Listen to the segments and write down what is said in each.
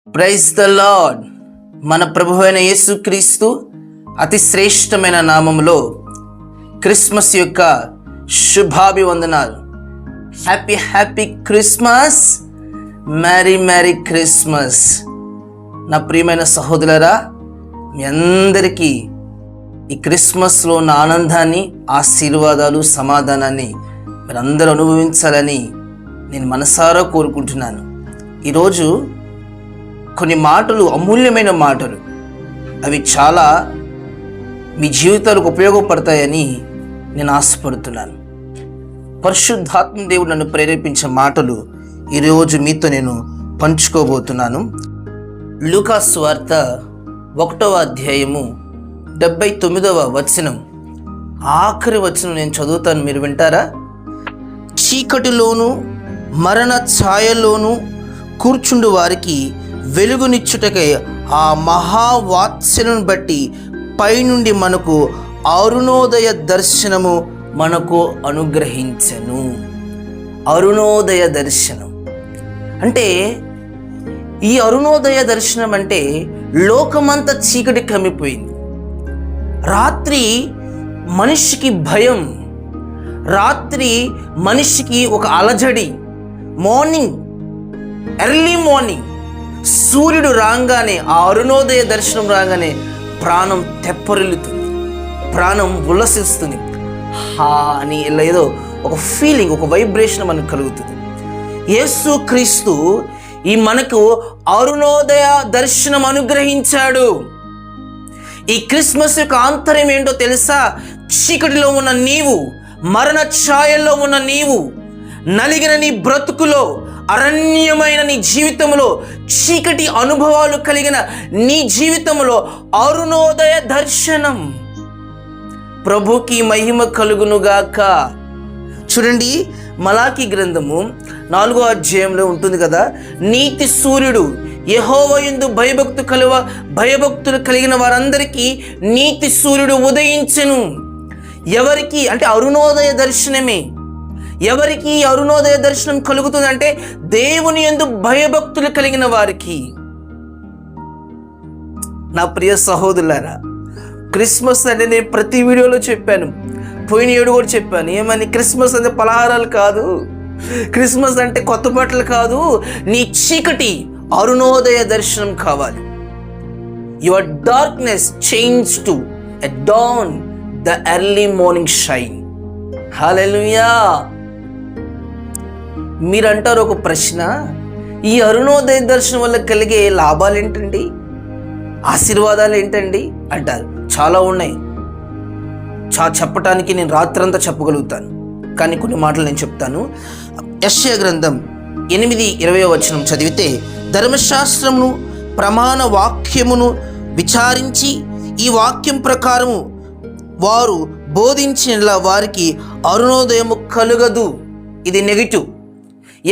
Praise the lord. మన ప్రభువైన యేసుక్రీస్తు అతి శ్రేష్టమైన నామములో క్రిస్మస్ యొక్క శుభాభివందనాలు. Happy happy Christmas, marry marry Christmas. నా ప్రియమైన సహోదరులారా, మీ అందరికీ ఈ క్రిస్మస్లో ఉన్న ఆనందాన్ని, ఆశీర్వాదాలు, సమాధానాన్ని మీరందరూ అనుభవించాలని నేను మనసారా కోరుకుంటున్నాను. ఈరోజు కొన్ని మాటలు, అమూల్యమైన మాటలు, అవి చాలా మీ జీవితాలకు ఉపయోగపడతాయని నేను ఆశపడుతున్నాను. పరిశుద్ధాత్మ దేవుడు నన్ను ప్రేరేపించే మాటలు ఈరోజు మీతో నేను పంచుకోబోతున్నాను. లూకా సువార్త 1వ అధ్యాయము 79వ వచనం, ఆఖరి వచనం నేను చదువుతాను, మీరు వింటారా? చీకటిలోను మరణ ఛాయలోను కూర్చుండు వారికి వెలుగునిచ్చుటకై ఆ మహావాత్సల్యను బట్టి పైనుండి మనకు అరుణోదయ దర్శనము మనకు అనుగ్రహించెను. అరుణోదయ దర్శనం అంటే, ఈ అరుణోదయ దర్శనం అంటే లోకమంతా చీకటి కమ్మిపోయింది. రాత్రి మనిషికి భయం, రాత్రి మనిషికి ఒక అలజడి. ఎర్లీ మార్నింగ్ సూర్యుడు రాగానే, ఆ అరుణోదయ దర్శనం రాగానే ప్రాణం తెప్పరిల్లుతుంది, ప్రాణం ఉల్లసిస్తుంది. హా అని ఏదో ఒక ఫీలింగ్, ఒక వైబ్రేషన్ మనకు కలుగుతుంది. యేసు క్రీస్తు ఈ మనకు అరుణోదయ దర్శనం అనుగ్రహించాడు. ఈ క్రిస్మస్ యొక్క ఆంతర్యం ఏంటో తెలుసా? చీకటిలో ఉన్న నీవు, మరణ ఛాయల్లో ఉన్న నీవు, నలిగిన నీ బ్రతుకులో, అరణ్యమైన నీ జీవితంలో, చీకటి అనుభవాలు కలిగిన నీ జీవితంలో అరుణోదయ దర్శనం. ప్రభుకి మహిమ కలుగునుగాక. చూడండి, మలాకి గ్రంథము 4వ అధ్యాయంలో ఉంటుంది కదా, నీతి సూర్యుడు యెహోవా యందు భయభక్తులు కలిగిన వారందరికీ నీతి సూర్యుడు ఉదయించెను. ఎవరికి అంటే అరుణోదయ దర్శనమే. ఎవరికి అరుణోదయ దర్శనం కలుగుతుంది అంటే దేవుని యందు భయభక్తులు కలిగిన వారికి. నా ప్రియ సహోదరులారా, క్రిస్మస్ అంటే నేను ప్రతి వీడియోలో చెప్పాను, పోయిన ఏడు కూడా చెప్పాను. ఏమని? క్రిస్మస్ అంటే పలహారాలు కాదు, క్రిస్మస్ అంటే కొత్త బట్టలు కాదు, నీ చీకటి అరుణోదయ దర్శనం కావాలి. Your darkness change to a dawn, the early morning shine. Hallelujah. మీరంటారు ఒక ప్రశ్న, ఈ అరుణోదయ దర్శనం వల్ల కలిగే లాభాలు ఏంటండి, ఆశీర్వాదాలు ఏంటండి అంటారు. చాలా ఉన్నాయి, చెప్పటానికి నేను రాత్రంతా చెప్పగలుగుతాను, కానీ కొన్ని మాటలు నేను చెప్తాను. యెషయా గ్రంథం 8:20 వచనం చదివితే, ధర్మశాస్త్రమును ప్రమాణ వాక్యమును విచారించి ఈ వాక్యం ప్రకారము వారు బోధించిన వారికి అరుణోదయము కలుగదు. ఇది నెగిటివ్.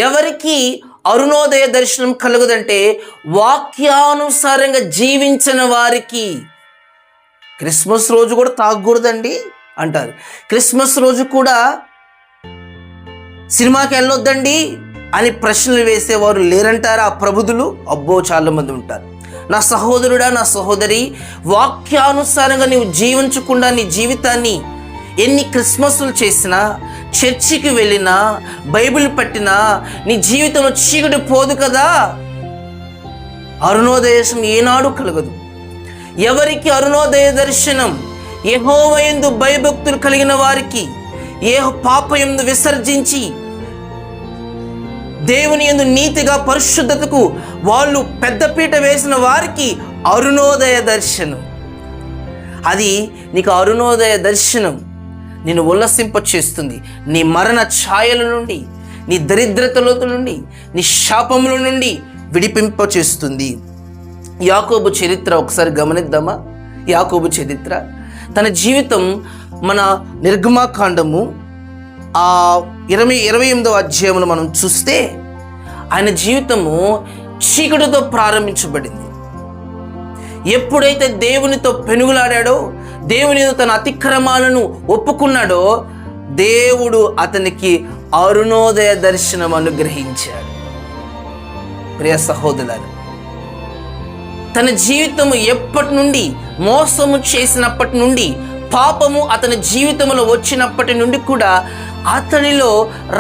ఎవరికి అరుణోదయ దర్శనం కలుగదంటే వాక్యానుసారంగా జీవించిన వారికి. క్రిస్మస్ రోజు కూడా తాగకూడదండి అంటారు, క్రిస్మస్ రోజు కూడా సినిమాకి వెళ్ళొద్దండి అని ప్రశ్నలు వేసేవారు లేరంటారా ఆ ప్రబుధులు? అబ్బో, చాలా మంది ఉంటారు. నా సహోదరుడా, నా సహోదరి, వాక్యానుసారంగా నీవు జీవించకుండా నీ జీవితాన్ని ఎన్ని క్రిస్మస్లు చేసినా, చర్చికి వెళ్ళినా, బైబిల్ పట్టినా, నీ జీవితంలో చీకటి పోదు కదా. అరుణోదయం ఏనాడు కలగదు. ఎవరికి అరుణోదయ దర్శనం? యెహోవా యందు భయభక్తులు కలిగిన వారికి, పాపయందు విసర్జించి దేవుని యందు నీతిగా, పరిశుద్ధతకు వాళ్ళు పెద్దపీట వేసిన వారికి అరుణోదయ దర్శనం. అది నీకు అరుణోదయ దర్శనం నిన్ను ఉల్లసింప చేస్తుంది. నీ మరణ ఛాయల నుండి, నీ దరిద్రతల నుండి, నీ శాపముల నుండి విడిపింప చేస్తుంది. యాకోబు చరిత్ర ఒకసారి గమనిద్దామా? యాకోబు చరిత్ర, తన జీవితం మన నిర్గమాకాండము 28వ అధ్యాయంలో మనం చూస్తే, ఆయన జీవితము చీకటితో ప్రారంభించబడింది. ఎప్పుడైతే దేవునితో పెనుగులాడాడో, దేవునితో తన అతిక్రమాలను ఒప్పుకున్నాడో, దేవుడు అతనికి అరుణోదయ దర్శనం అనుగ్రహించాడు. ప్రియ సహోదరులారా, తన జీవితము ఎప్పటి నుండి మోసము చేసినప్పటి నుండి, పాపము అతని జీవితంలో వచ్చినప్పటి నుండి కూడా అతనిలో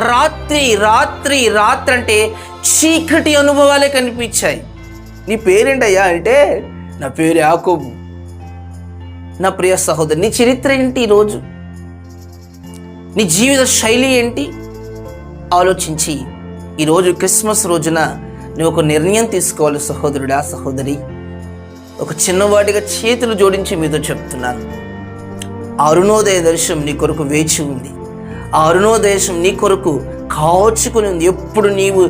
రాత్రి రాత్రి రాత్రి అంటే చీకటి అనుభవాలే కనిపించాయి. నీ పేరేంటయ్యా అంటే, నా పేరు యాకోబు. నా ప్రియ సహోదరు, నీ చరిత్ర ఏంటి? ఈరోజు నీ జీవిత శైలి ఏంటి? ఆలోచించి ఈరోజు క్రిస్మస్ రోజున నువ్వు ఒక నిర్ణయం తీసుకోవాలి సహోదరుడా, సహోదరి. ఒక చిన్నవాడిగా చేతులు జోడించి మీతో చెప్తున్నాను, అరుణోదయ దర్శనం నీ కొరకు వేచి ఉంది. ఆ అరుణోదయం నీ కొరకు కాచుకుని ఉంది. ఎప్పుడు నీవు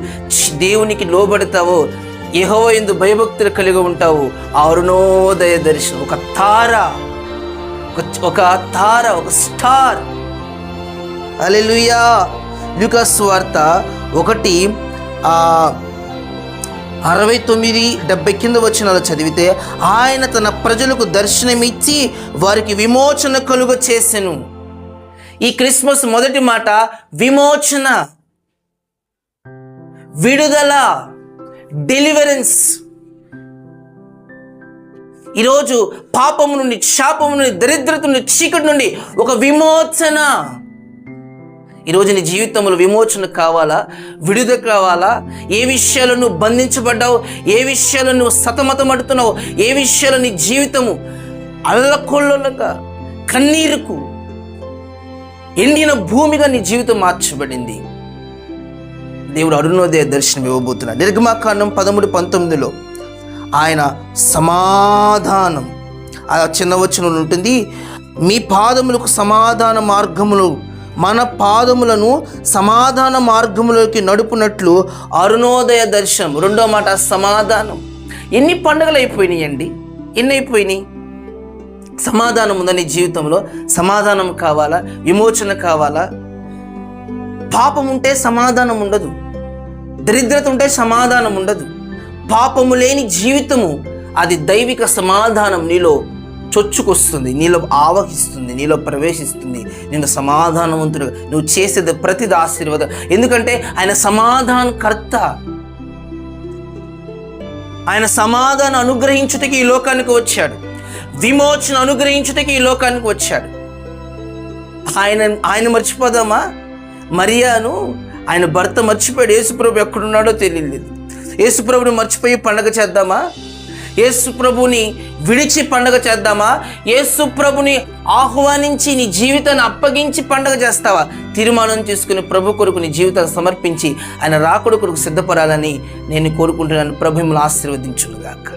దేవునికి లోబడతావో, యెహోవా యందు భయభక్తులు కలిగి ఉంటావు, ఆ అరుణోదయ దర్శనం ఒక తార, ఒక తార, ఒక స్టార్. హల్లెలూయా. లూకా సువార్త 1:69-70 కింద వచనాలు చదివితే, ఆయన తన ప్రజలకు దర్శనమిచ్చి వారికి విమోచన కలుగ చేసెను. ఈ క్రిస్మస్ మొదటి మాట విమోచన, విడుదల, డెలివరెన్స్. ఈరోజు పాపము నుండి, శాపము నుండి, దరిద్రత నుండి, చీకటి నుండి ఒక విమోచన. ఈరోజు నీ జీవితంలో విమోచన కావాలా? విడుదల కావాలా? ఏ విషయాలు నువ్వు బంధించబడ్డావు, ఏ విషయాలు నువ్వు సతమతమడుతున్నావు, ఏ విషయాలు నీ జీవితము అల్లకొల్లలుగా, కన్నీరుకు ఎండిన భూమిగా నీ జీవితం మార్చబడింది. దేవుడు అరుణోదయ దర్శనం ఇవ్వబోతున్నాడు. నిర్గమాకాండం 13:19 ఆయన సమాధానం, ఆ చిన్న వచనంలో ఉంటుంది, మీ పాదములకు సమాధాన మార్గములు, మన పాదములను సమాధాన మార్గములోకి నడుపునట్లు అరుణోదయ దర్శనం. రెండో మాట సమాధానం. ఎన్ని పండుగలు అయిపోయినాయండి? ఎన్ని అయిపోయినాయి? సమాధానం ఉందా నీ జీవితంలో? సమాధానం కావాలా? విమోచన కావాలా? పాపం ఉంటే సమాధానం ఉండదు, దరిద్రత ఉంటే సమాధానం ఉండదు. పాపము లేని జీవితము, అది దైవిక సమాధానం నీలో చొచ్చుకొస్తుంది, నీలో ఆవహిస్తుంది, నీలో ప్రవేశిస్తుంది. నేను సమాధానవంతుడు, నువ్వు చేసేది ప్రతిది ఆశీర్వాదం. ఎందుకంటే ఆయన సమాధానకర్త. ఆయన సమాధానం అనుగ్రహించుటకి ఈ లోకానికి వచ్చాడు, విమోచన అనుగ్రహించుటకి ఈ లోకానికి వచ్చాడు. ఆయన మర్చిపోదామా? మరియాను ఆయన భర్త మర్చిపోయాడు. యేసుప్రభు ఎక్కడున్నాడో తెలియలేదు. యేసుప్రభుని మర్చిపోయి పండగ చేద్దామా? యేసుప్రభుని విడిచి పండగ చేద్దామా? యేసుప్రభుని ఆహ్వానించి నీ జీవితాన్ని అప్పగించి పండగ చేస్తావా? తీర్మానం తీసుకుని ప్రభు కొరకు నీ జీవితాన్ని సమర్పించి ఆయన రాకడ కొరకు సిద్ధపడాలని నేను కోరుకుంటున్నాను. ప్రభు మిమ్మల్ని ఆశీర్వదించునుగాక.